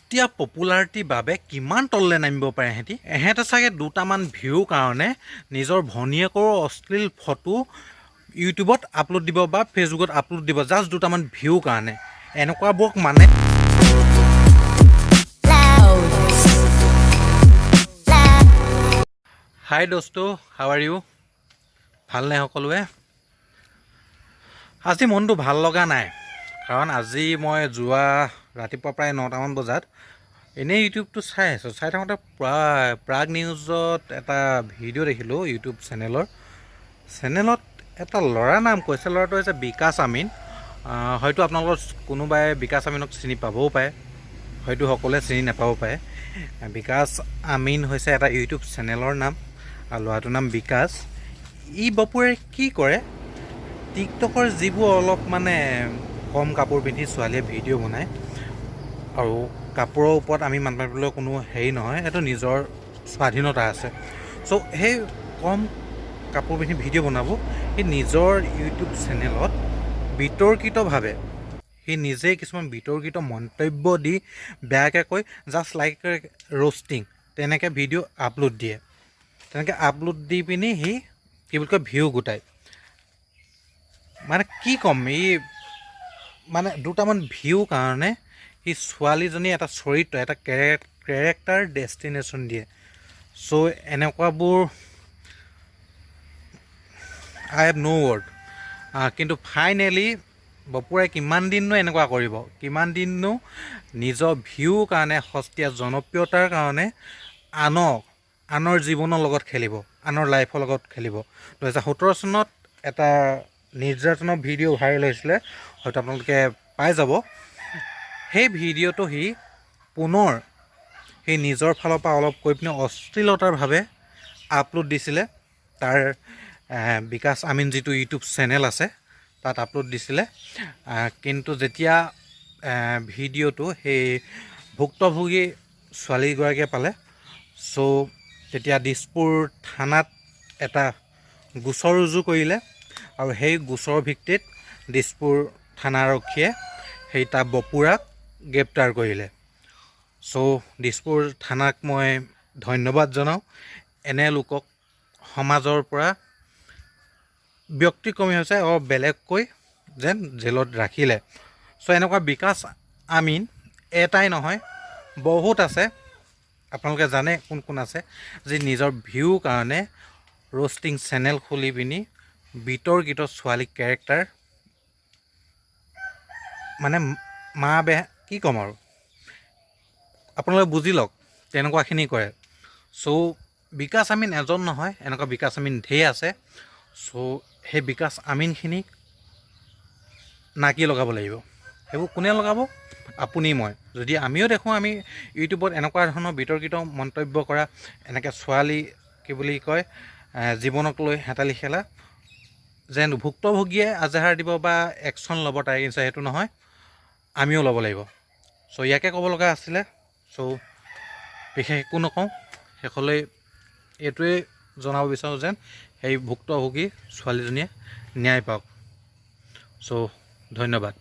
সস্তীয়া পপুলাৰিটিৰ বাবে কিমান তললৈ নামিব পাৰে এহেঁতে চাগে দুটামান ভিউৰ কাৰণে নিজৰ ভনীয়েকৰ অশ্লীল ফটো ইউটিউবত আপলোড দিব বা ফেচবুকত আপলোড দিব জাষ্ট দুটামান ভিউৰ কাৰণে। এনেকুৱাবোৰক মানে হাই দোস্তো, হাউ আৰ ইউ? ভালনে সকলোৱে? আজি মনটো ভাল লগা নাই, কাৰণ আজি মই যোৱা ৰাতিপুৱা প্ৰায় 9টামান বজাত এনেই ইউটিউবটো চাই আছোঁ। চাই থাকোঁতে প্ৰাগ নিউজত এটা ভিডিঅ' দেখিলোঁ ইউটিউব চেনেলত এটা ল'ৰাৰ নাম কৈছে। ল'ৰাটো হৈছে বিকাশ আমিন। হয়তো আপোনালোকৰ কোনোবাই বিকাশ আমিনক চিনি পাবও পাৰে, হয়তো সকলোৱে চিনি নাপাব পাৰে। বিকাশ আমিন হৈছে এটা ইউটিউব চেনেলৰ নাম আৰু ল'ৰাটোৰ নাম বিকাশ। ই বপুৰে কি কৰে, টিকটকৰ যিবোৰ অলপ মানে কম কাপোৰ পিন্ধি ছোৱালীয়ে ভিডিঅ' বনায়, আৰু কাপোৰৰ ওপৰত আমি মানুহ মাতিবলৈ কোনো হেৰি নহয়, এইটো নিজৰ স্বাধীনতা আছে। চ' সেই কম কাপোৰ পিন্ধি ভিডিঅ' বনাব সি নিজৰ ইউটিউব চেনেলত বিতৰ্কিতভাৱে সি নিজেই কিছুমান বিতৰ্কিত মন্তব্য দি বেয়াকৈ কৈ জাষ্ট লাইক ৰ'ষ্টিং তেনেকৈ ভিডিঅ' আপলোড দিয়ে। তেনেকৈ আপলোড দি পিনি সি কি বুলি কয় ভিউ গোটায়। মানে কি ক'ম, ই মানে দুটামান ভিউ কাৰণে সি ছোৱালীজনী এটা চৰিত্ৰ, এটা কেৰেক্টাৰ ডেষ্টিনেশ্যন দিয়ে। চ' এনেকুৱাবোৰ আই হেভ ন' ৱৰ্ড। কিন্তু ফাইনেলি বপুৰাই কিমান দিননো এনেকুৱা কৰিব, কিমান দিননো নিজৰ ভিউ কাৰণে, সস্তীয়া জনপ্ৰিয়তাৰ কাৰণে আনৰ জীৱনৰ লগত খেলিব, আনৰ লাইফৰ লগত খেলিব। 2017 চনত এটা নিৰ্যাতনৰ ভিডিঅ' ভাইৰেল হৈছিলে, হয়তো আপোনালোকে পাই যাব। সেই ভিডিঅ'টো সি পুনৰ সেই নিজৰ ফালৰ পৰা অলপ কৈ পিনে অশ্লীলতাৰভাৱে আপলোড দিছিলে। তাৰ বিকাশ আমিন যিটো ইউটিউব চেনেল আছে তাত আপলোড দিছিলে। কিন্তু যেতিয়া ভিডিঅ'টো সেই ভুক্তভোগী ছোৱালীগৰাকীয়ে পালে, চ' তেতিয়া দিছপুৰ থানাত এটা গোচৰ ৰুজু কৰিলে, আৰু সেই গোচৰৰ ভিত্তিত দিছপুৰ থানাৰক্ষীয়ে সেই তাৰ বপুৰাক গ্ৰেপ্তাৰ কৰিলে। চ' দিছপুৰ থানাক মই ধন্যবাদ জনাওঁ। এনে লোকক সমাজৰ পৰা ব্যক্তিক্ৰমী হৈছে আৰু বেলেগকৈ যেন জেলত ৰাখিলে। চ' এনেকুৱা বিকাশ আমিন এটাই নহয়, বহুত আছে। আপোনালোকে জানে কোন কোন আছে, যি নিজৰ ভিউ কাৰণে ৰ'ষ্টিং চেনেল খুলি পিনি বিতৰ্কিত ছোৱালী কেৰেক্টাৰ মানে বেয়া কি ক'ম আৰু, আপোনালোকে বুজি লওক, তেনেকুৱাখিনি কৰে। চ' বিকাশ আমিন এজন নহয়, এনেকুৱা বিকাশ আমিন ঢেৰ আছে। চ' সেই বিকাশ আমিনখিনিক নাকি লগাব লাগিব। সেইবোৰ কোনে লগাব? আপুনি মই। যদি আমিও দেখোঁ আমি ইউটিউবত এনেকুৱা ধৰণৰ বিতৰ্কিত মন্তব্য কৰা, এনেকৈ ছোৱালী কি বুলি কয় জীৱনক লৈ হেতালি খেলা, যেন ভুক্তভোগীয়ে আজাহাৰ দিব বা একশ্যন ল'ব তাই নিশ্চয়, সেইটো নহয়, আমিও ল'ব লাগিব। চ' ইয়াকে ক'ব লগা আছিলে। চ' বিশেষ একো নকওঁ, শেষলৈ এইটোৱেই জনাব বিচাৰোঁ যেন সেই ভুক্তভোগী ছোৱালীজনীয়ে ন্যায় পাওক। চ' ধন্যবাদ।